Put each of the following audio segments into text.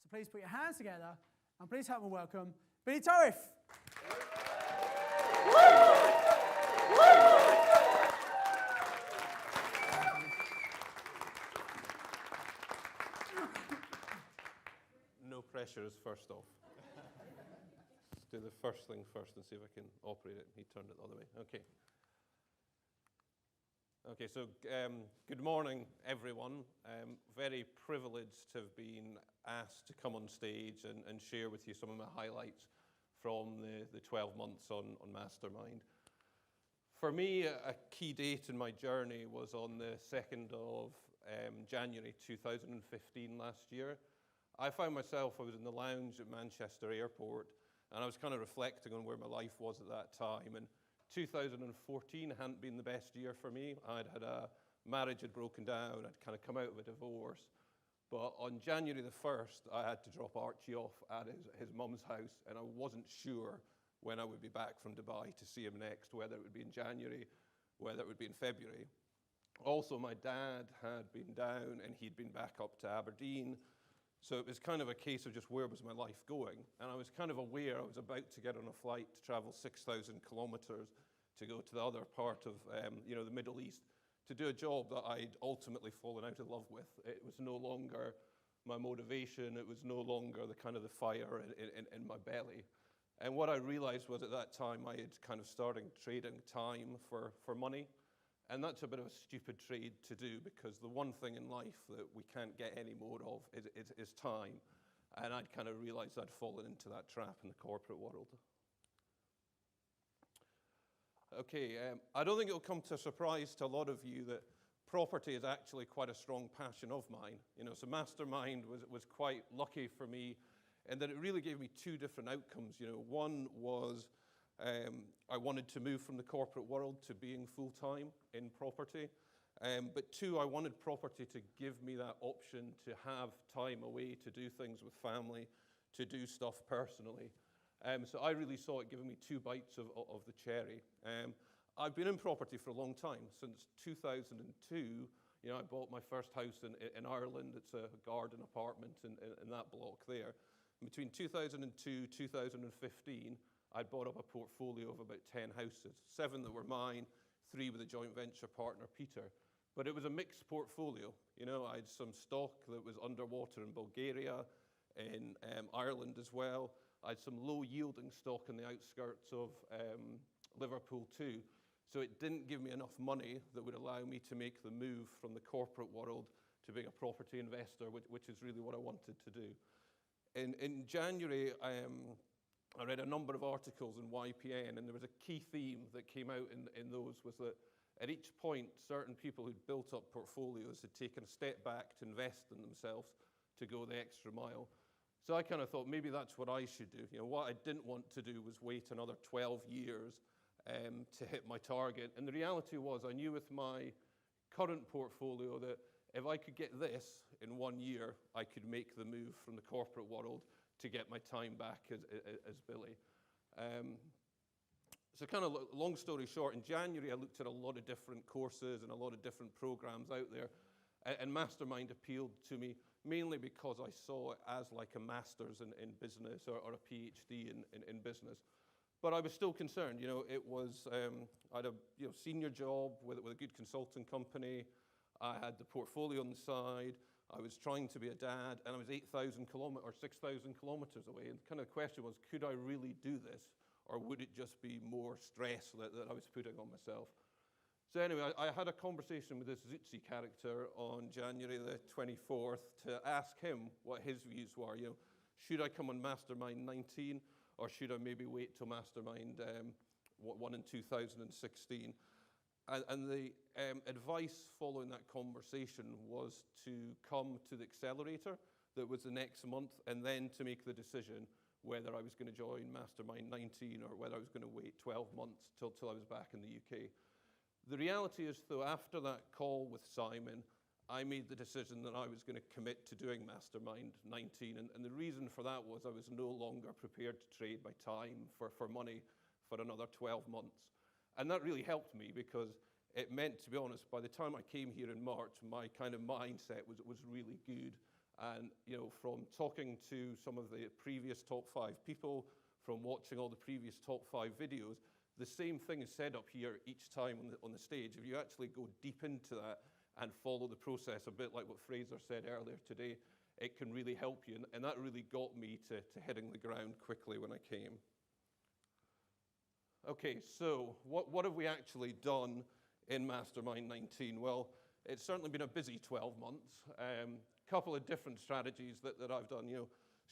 So please put your hands together and please help me welcome Billy Turriff. No pressure is first off. Let's do the first thing first and see if I can operate it. He turned it the other way. Okay, so good morning, everyone. Very privileged to have been asked to come on stage and share with you some of my highlights from the 12 months on Mastermind. For me, a key date in my journey was on the 2nd of January 2015 last year. I found myself, I was in the lounge at Manchester Airport, and I was kind of reflecting on where my life was at that time. And 2014 hadn't been the best year for me. I'd had a marriage had broken down. I'd kind of come out of a divorce. But on January the 1st, I had to drop Archie off at his mum's house, and I wasn't sure when I would be back from Dubai to see him next, whether it would be in January, whether it would be in February. Also, my dad had been down, and he'd been back up to Aberdeen. So it was kind of a case of just where was my life going. And I was kind of aware I was about to get on a flight to travel 6,000 kilometers to go to the other part of the Middle East to do a job that I'd ultimately fallen out of love with. It was no longer my motivation. It was no longer the kind of the fire in my belly. And what I realized was at that time I had kind of started trading time for money. And that's a bit of a stupid trade to do, because the one thing in life that we can't get any more of is time. And I'd kind of realized I'd fallen into that trap in the corporate world. Okay, I don't think it'll come to a surprise to a lot of you that property is actually quite a strong passion of mine. So Mastermind was quite lucky for me in that it really gave me two different outcomes. One was I wanted to move from the corporate world to being full-time in property. But two, I wanted property to give me that option to have time away, to do things with family, to do stuff personally. So I really saw it giving me two bites of the cherry. I've been in property for a long time. Since 2002, I bought my first house in Ireland. It's a garden apartment in that block there. Between 2002 2015, I'd bought up a portfolio of about 10 houses, 7 that were mine, 3 with a joint venture partner, Peter. But it was a mixed portfolio. I had some stock that was underwater in Bulgaria, in Ireland as well. I had some low-yielding stock in the outskirts of Liverpool too. So it didn't give me enough money that would allow me to make the move from the corporate world to being a property investor, which is really what I wanted to do. In January, I read a number of articles in YPN, and there was a key theme that came out in those was that at each point, certain people who'd built up portfolios had taken a step back to invest in themselves to go the extra mile. So I kind of thought maybe that's what I should do. What I didn't want to do was wait another 12 years to hit my target. And the reality was I knew with my current portfolio that if I could get this in 1 year, I could make the move from the corporate world to get my time back as Billy. So kind of long story short, in January I looked at a lot of different courses and a lot of different programs out there, and Mastermind appealed to me mainly because I saw it as like a master's in business or a PhD in business. But I was still concerned. It was I had a senior job with a good consulting company. I had the portfolio on the side. I was trying to be a dad, and I was 8,000 kilometers or 6,000 kilometers away. And kind of the question was, could I really do this, or would it just be more stress that I was putting on myself? So anyway, I had a conversation with this Zutshi character on January the 24th to ask him what his views were. Should I come on Mastermind 19, or should I maybe wait till Mastermind one in 2016? And the advice following that conversation was to come to the accelerator that was the next month, and then to make the decision whether I was going to join Mastermind 19 or whether I was going to wait 12 months till I was back in the UK. The reality is, though, after that call with Simon, I made the decision that I was going to commit to doing Mastermind 19. And the reason for that was I was no longer prepared to trade my time for money for another 12 months. And that really helped me, because it meant, to be honest, by the time I came here in March, my kind of mindset was really good. And from talking to some of the previous top 5 people, from watching all the previous top 5 videos, the same thing is said up here each time on the stage. If you actually go deep into that and follow the process, a bit like what Fraser said earlier today, it can really help you. And that really got me to hitting the ground quickly when I came. Okay, so what have we actually done in Mastermind 19? Well, it's certainly been a busy 12 months. Couple of different strategies that I've done.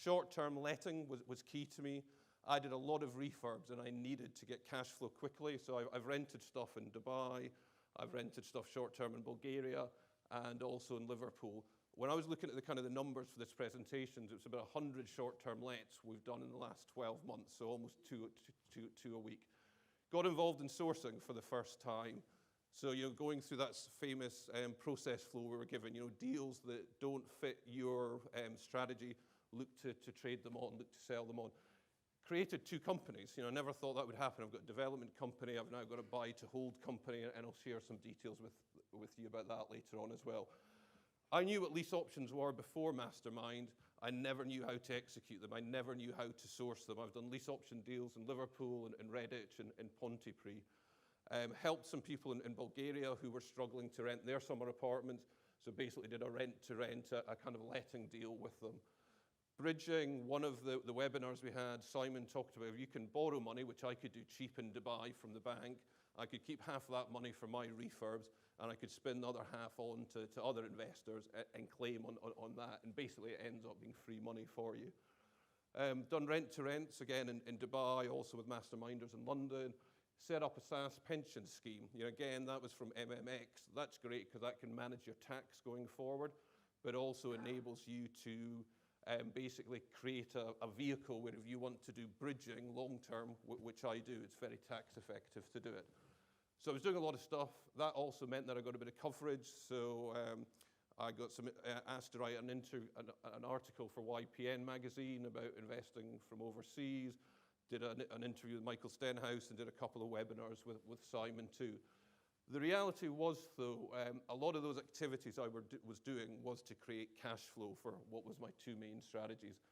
Short-term letting was key to me. I did a lot of refurbs and I needed to get cash flow quickly. So I've rented stuff in Dubai. I've rented stuff short-term in Bulgaria and also in Liverpool. When I was looking at the numbers for this presentation, it was about 100 short-term lets we've done in the last 12 months, so almost two a week. Got involved in sourcing for the first time. So, going through that famous process flow we were given, deals that don't fit your strategy, look to trade them on, look to sell them on. Created 2 companies. I never thought that would happen. I've got a development company. I've now got a buy-to-hold company, and I'll share some details with you about that later on as well. I knew what lease options were before Mastermind. I never knew how to execute them. I never knew how to source them. I've done lease option deals in Liverpool and Redditch and Pontypridd. Helped some people in Bulgaria who were struggling to rent their summer apartments. So basically did a rent-to-rent, a kind of letting deal with them. Bridging, one of the webinars we had, Simon talked about if you can borrow money, which I could do cheap in Dubai from the bank. I could keep half of that money for my refurbs, and I could spin the other half on to other investors and claim on that. And basically it ends up being free money for you. Done rent-to-rents, again, in Dubai, also with Masterminders in London. Set up a SaaS pension scheme. Again, that was from MMX. That's great because that can manage your tax going forward, but also enables you to basically create a vehicle where if you want to do bridging long-term, which I do, it's very tax effective to do it. So I was doing a lot of stuff. That also meant that I got a bit of coverage. So I got asked to write an article for YPN magazine about investing from overseas. Did an interview with Michael Stenhouse and did a couple of webinars with Simon too. The reality was, though, a lot of those activities I was doing was to create cash flow for what was my 2 main strategies.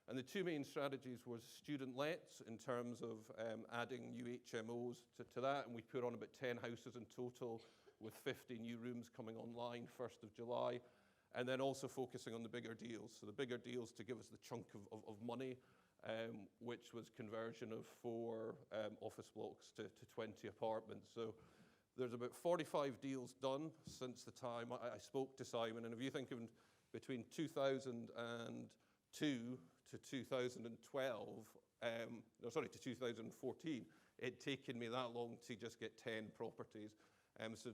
And the 2 main strategies was student lets in terms of adding new HMOs to that. And we put on about 10 houses in total with 50 new rooms coming online 1st of July. And then also focusing on the bigger deals. So the bigger deals to give us the chunk of money. Which was conversion of 4 office blocks to 20 apartments. So there's about 45 deals done since the time I spoke to Simon. And if you think of between 2002 to 2012, to 2014, it'd taken me that long to just get 10 properties. So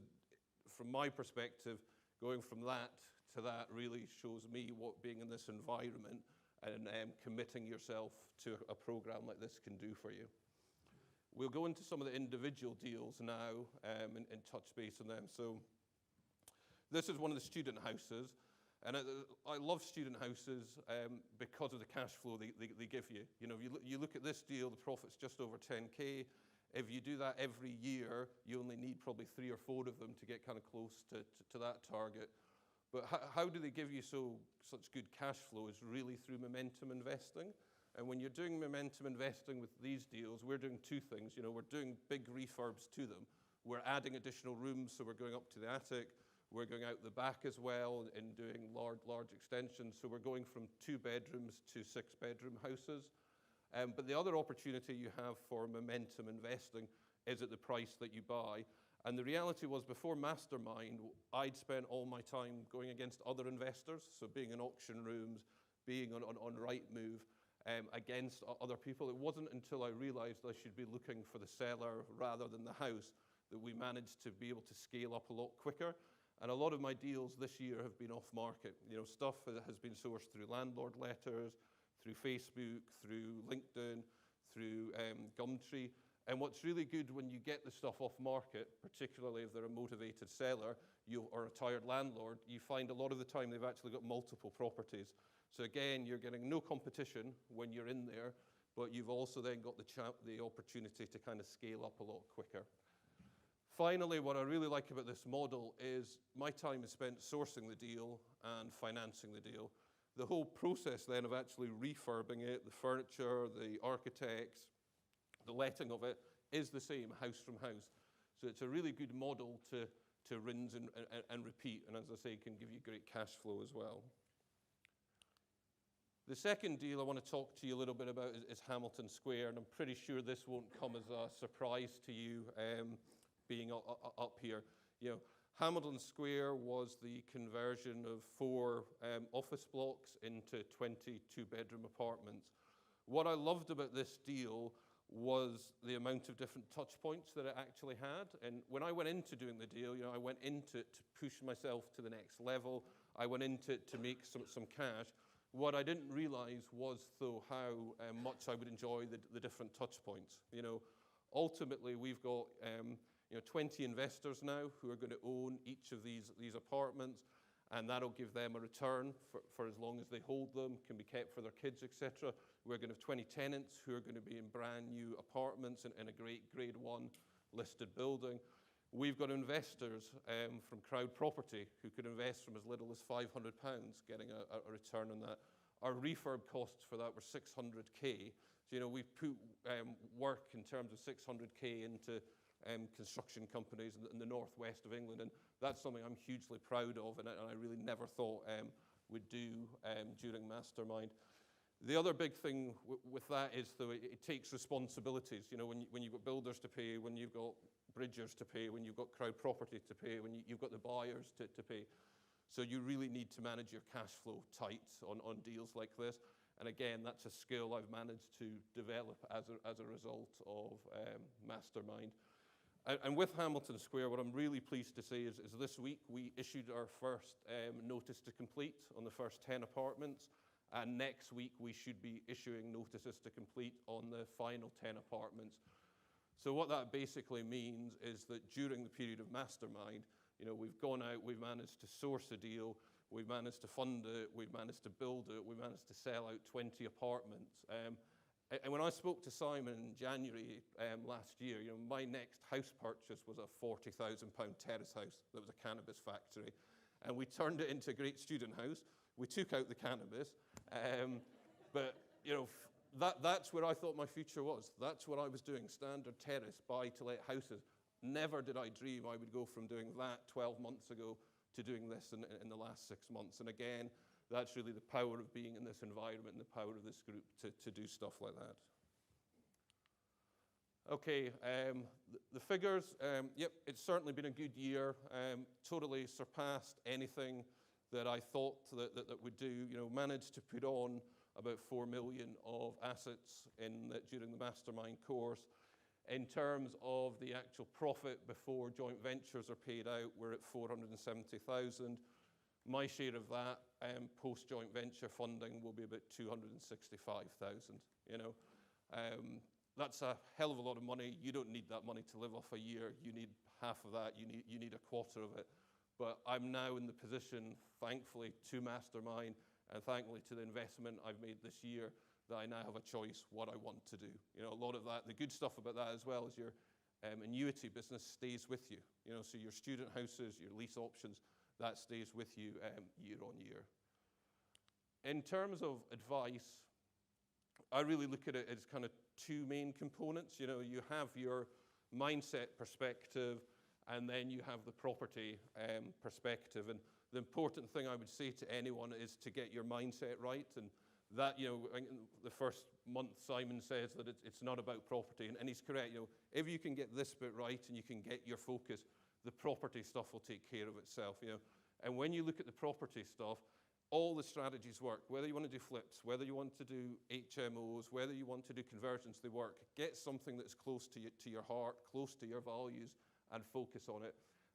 from my perspective, going from that to that really shows me what being in this environment and committing yourself to a program like this can do for you. We'll go into some of the individual deals now and touch base on them. So this is one of the student houses. And I love student houses because of the cash flow they give you. If you look at this deal, the profit's just over 10K. If you do that every year, you only need probably 3 or 4 of them to get kind of close to that target. But how do they give you such good cash flow is really through momentum investing. And when you're doing momentum investing with these deals, we're doing 2 things. We're doing big refurbs to them. We're adding additional rooms, so we're going up to the attic. We're going out the back as well and doing large extensions. So we're going from 2 bedrooms to 6-bedroom houses. But the other opportunity you have for momentum investing is at the price that you buy. And the reality was, before Mastermind, I'd spent all my time going against other investors, so being in auction rooms, being on Rightmove, against other people. It wasn't until I realized I should be looking for the seller rather than the house that we managed to be able to scale up a lot quicker. And a lot of my deals this year have been off market. Stuff that has been sourced through landlord letters, through Facebook, through LinkedIn, through Gumtree. And what's really good when you get the stuff off market, particularly if they're a motivated seller or a tired landlord, you find a lot of the time they've actually got multiple properties. So again, you're getting no competition when you're in there, but you've also then got the opportunity to kind of scale up a lot quicker. Finally, what I really like about this model is my time is spent sourcing the deal and financing the deal. the whole process then of actually refurbing it, the furniture, the architects, the letting of it, is the same house from house. So it's a really good model to rinse and repeat, and as I say, can give you great cash flow as well. The second deal I want to talk to you a little bit about is Hamilton Square, and I'm pretty sure this won't come as a surprise to you being up here. You know, Hamilton Square was the conversion of 4 office blocks into 22-bedroom apartments. What I loved about this deal was the amount of different touch points that it actually had. And when I went into doing the deal, you know, I went into it to push myself to the next level. I went into it to make some cash. What I didn't realize was, though, how much I would enjoy the different touch points. You know, ultimately, we've got 20 investors now who are going to own each of these apartments, and that'll give them a return for as long as they hold them, can be kept for their kids, etc. We're going to have 20 tenants who are going to be in brand new apartments in a great Grade 1 listed building. We've got investors from Crowd Property who could invest from as little as £500, getting a return on that. Our refurb costs for that were 600k. So, you know, we've put work in terms of 600k into construction companies in the northwest of England, and that's something I'm hugely proud of, and I really never thought would do during Mastermind. The other big thing with that is, though, it takes responsibilities. You know, when you've got builders to pay, when you've got bridgers to pay, when you've got Crowd Property to pay, when you've got the buyers to pay. So you really need to manage your cash flow tight on deals like this. And again, that's a skill I've managed to develop as a result of Mastermind. And with Hamilton Square, what I'm really pleased to say is this week we issued our first notice to complete on the first 10 apartments. And next week we should be issuing notices to complete on the final 10 apartments. So what that basically means is that during the period of Mastermind, you know, we've gone out, we've managed to source a deal, we've managed to fund it, we've managed to build it, we've managed to sell out 20 apartments. And when I spoke to Simon in January last year, you know, my next house purchase was a £40,000 terrace house that was a cannabis factory. And we turned it into a great student house. We took out the cannabis. But, you know, that's where I thought my future was. That's what I was doing, standard terrace, buy-to-let houses. Never did I dream I would go from doing that 12 months ago to doing this in the last 6 months. And again, that's really the power of being in this environment and the power of this group to do stuff like that. Okay, the figures, yep, it's certainly been a good year. Totally surpassed anything that I thought that would do. You know, managed to put on about 4 million of assets during the Mastermind course. In terms of the actual profit before joint ventures are paid out, we're at 470,000. My share of that post joint venture funding will be about 265,000. You know, that's a hell of a lot of money. You don't need that money to live off a year. You need half of that. You need a quarter of it. But I'm now in the position, thankfully, to Mastermind and thankfully to the investment I've made this year, that I now have a choice what I want to do. You know, a lot of that, the good stuff about that as well is your annuity business stays with you. You know, so your student houses, your lease options, that stays with you year on year. In terms of advice, I really look at it as kind of 2 main components. You know, you have your mindset perspective, and then you have the property perspective. And the important thing I would say to anyone is to get your mindset right. And that, you know, the first month Simon says that it's not about property, and he's correct. You know, if you can get this bit right and you can get your focus, the property stuff will take care of itself. You know, and when you look at the property stuff, all the strategies work. Whether you want to do flips, whether you want to do HMOs, whether you want to do conversions, they work. Get something that's close to your heart, close to your values, and focus on it.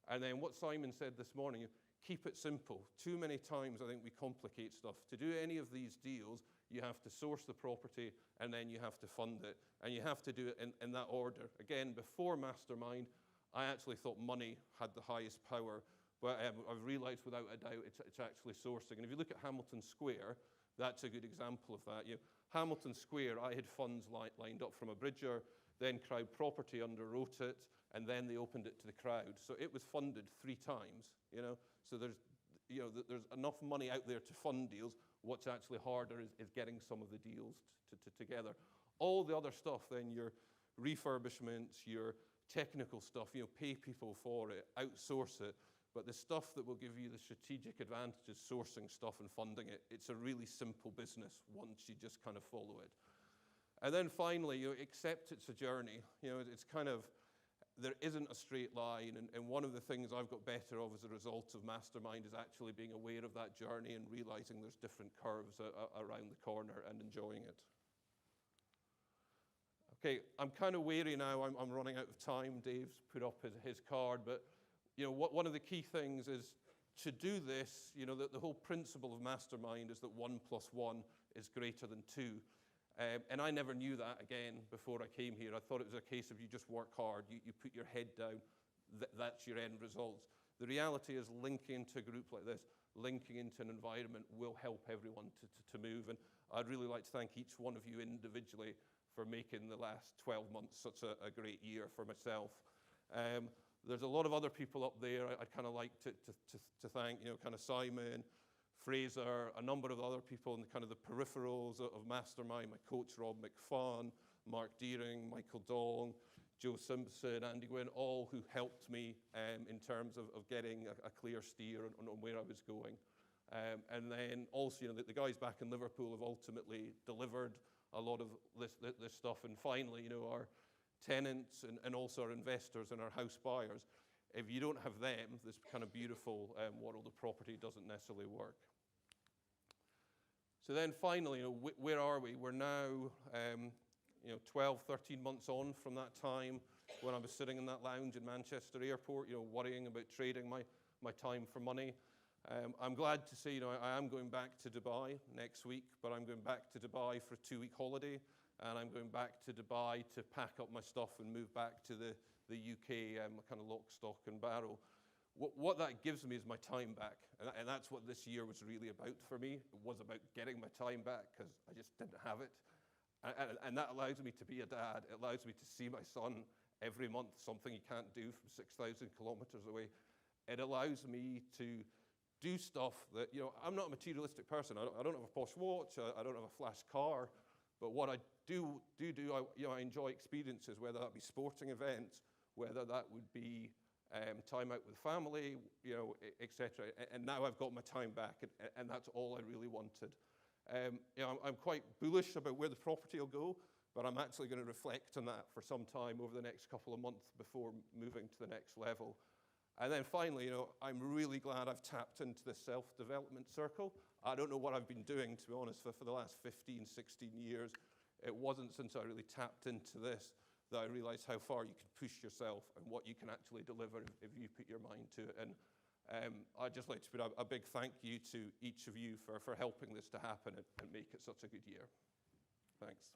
And then what Simon said this morning, keep it simple. Too many times I think we complicate stuff. To do any of these deals, you have to source the property and then you have to fund it. And you have to do it in that order. Again, before Mastermind, I actually thought money had the highest power. But I've realized without a doubt it's actually sourcing. And if you look at Hamilton Square, that's a good example of that. You know, Hamilton Square, I had funds lined up from a bridger, then Crowd Property underwrote it, and then they opened it to the crowd. So it was funded 3 times, you know. So there's enough money out there to fund deals. What's actually harder is getting some of the deals together. All the other stuff then, your refurbishments, your technical stuff, pay people for it, outsource it. But the stuff that will give you the strategic advantages, sourcing stuff and funding it, it's a really simple business once you just kind of follow it. And then finally, accept it's a journey. It's kind of, there isn't a straight line. And one of the things I've got better of as a result of Mastermind is actually being aware of that journey and realizing there's different curves around the corner and enjoying it. Okay, I'm kind of wary now. I'm running out of time. Dave's put up his card, but one of the key things is to do this, the whole principle of Mastermind is that 1 + 1 is greater than 2. And I never knew that, again, before I came here. I thought it was a case of you just work hard, you put your head down, that's your end results. The reality is linking into a group like this, linking into an environment will help everyone to move. And I'd really like to thank each one of you individually for making the last 12 months such a great year for myself. There's a lot of other people up there I'd kind of like to thank, kind of Simon, Fraser, a number of other people in the kind of the peripherals of Mastermind, my coach Rob McFawn, Mark Deering, Michael Dong, Joe Simpson, Andy Gwynn, all who helped me in terms of getting a clear steer on where I was going. And then also, the guys back in Liverpool have ultimately delivered a lot of this stuff. And finally, our tenants and also our investors and our house buyers, if you don't have them, this kind of beautiful world of property doesn't necessarily work. So then finally, where are we? We're now 12, 13 months on from that time when I was sitting in that lounge in Manchester Airport, worrying about trading my time for money. I'm glad to say, I am going back to Dubai next week, but I'm going back to Dubai for a 2-week holiday, and I'm going back to Dubai to pack up my stuff and move back to the UK, kind of lock, stock, and barrel. What that gives me is my time back, and that's what this year was really about for me. It was about getting my time back because I just didn't have it, and that allows me to be a dad. It allows me to see my son every month, something he can't do from 6,000 kilometers away. It allows me to do stuff that, I'm not a materialistic person. I don't have a posh watch. I don't have a flash car. But what I do, I enjoy experiences, whether that be sporting events, whether that would be time out with family, etc. And now I've got my time back, and that's all I really wanted. I'm quite bullish about where the property will go, but I'm actually going to reflect on that for some time over the next couple of months before moving to the next level. And then finally, I'm really glad I've tapped into the self-development circle. I don't know what I've been doing, to be honest, for the last 15, 16 years. It wasn't since I really tapped into this that I realized how far you can push yourself and what you can actually deliver if you put your mind to it. And I'd just like to put a big thank you to each of you for helping this to happen and make it such a good year. Thanks.